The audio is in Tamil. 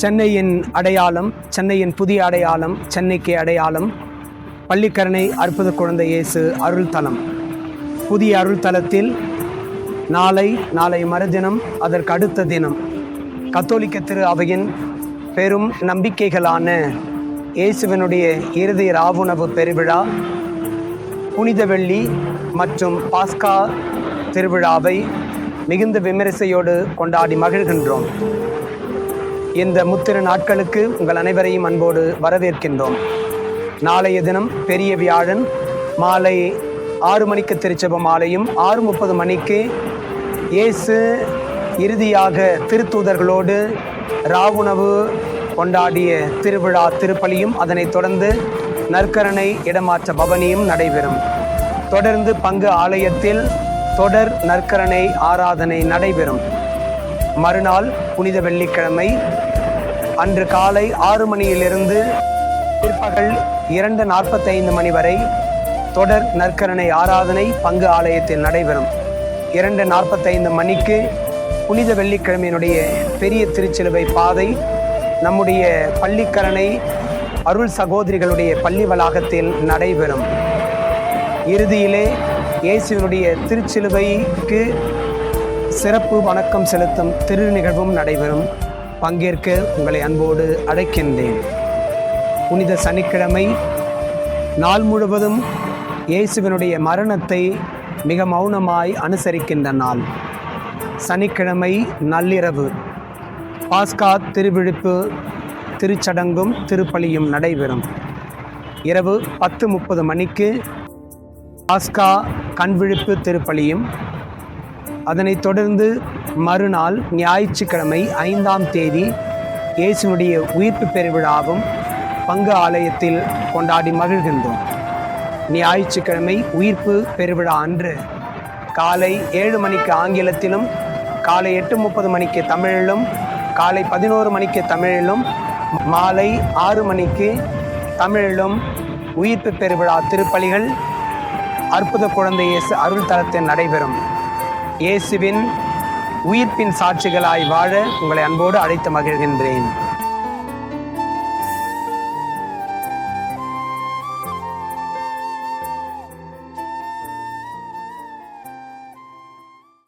சென்னையின் அடையாளம், சென்னையின் புதிய அடையாளம், சென்னைக்கு அடையாளம் பள்ளிக்கரணை அற்புத குழந்தை இயேசு அருள்தலம். புதிய அருள்தலத்தில் நாளை மறுதினம், அதற்கு அடுத்த தினம் கத்தோலிக்க திரு அவையின் பெரும் நம்பிக்கைகளான இயேசுவினுடைய இறுதி ராவுணவு பெருவிழா, புனித வெள்ளி மற்றும் பாஸ்கா திருவிழாவை மிகுந்த விமரிசையோடு கொண்டாடி மகிழ்கின்றோம். இந்த முத்திரு நாட்களுக்கு உங்கள் அனைவரையும் அன்போடு வரவேற்கின்றோம். நாளைய தினம் பெரிய வியாழன் மாலை 6 மணிக்கு திருச்செப மாலையும், 6:30 மணிக்கு இயேசு இறுதியாக திருத்தூதர்களோடு ராவுணவு கொண்டாடிய திருவிழா திருப்பலியும், அதனைத் தொடர்ந்து நற்கரணை இடமாற்ற பவனியும் நடைபெறும். தொடர்ந்து பங்கு ஆலயத்தில் தொடர் நற்கரணை ஆராதனை நடைபெறும். மறுநாள் புனித வெள்ளிக்கிழமை அன்று காலை 6 மணியிலிருந்து பிற்பகல் 2:45 மணி வரை தொடர் நற்கரணை ஆராதனை பங்கு ஆலயத்தில் நடைபெறும். 2:45 மணிக்கு புனித வெள்ளிக்கிழமையினுடைய பெரிய திருச்சிலுவை பாதை நம்முடைய பள்ளிக்கரணை அருள் சகோதரிகளுடைய பள்ளி வளாகத்தில் நடைபெறும். இறுதியிலே இயேசுவினுடைய திருச்சிலுவைக்கு சிறப்பு வணக்கம் செலுத்தும் திரு நிகழ்வும் நடைபெறும். பங்கேற்க உங்களை அன்போடு அழைக்கின்றேன். புனித சனிக்கிழமை நாள் முழுவதும் இயேசுவினுடைய மரணத்தை மிக மௌனமாய் அனுசரிக்கின்ற நாள். சனிக்கிழமை நள்ளிரவு பாஸ்கா திருவிழிப்பு திருச்சடங்கும் திருப்பலியும் நடைபெறும். இரவு 10:30 மணிக்கு பாஸ்கா கண்விழிப்பு திருப்பலியும், அதனைத் தொடர்ந்து மறுநாள் ஞாயிற்றுக்கிழமை 5ஆம் தேதி இயேசுனுடைய உயிர்ப்பு பெருவிழாவும் பங்கு ஆலயத்தில் கொண்டாடி மகிழ்கின்றோம். ஞாயிற்றுக்கிழமை உயிர்ப்பு பெருவிழா அன்று காலை 7 மணிக்கு ஆங்கிலத்திலும், காலை 8:30 மணிக்கு தமிழிலும், காலை 11 மணிக்கு தமிழிலும், மாலை 6 மணிக்கு தமிழிலும் உயிர்ப்பு பெருவிழா திருப்பலிகள் அற்புத குழந்தை இயேசு அருள் தலத்தில் நடைபெறும். இயேசுவின் உயிர்ப்பின் சாட்சிகளாய் வாழ உங்களை அன்போடு அழைத்து மகிழ்கின்றேன்.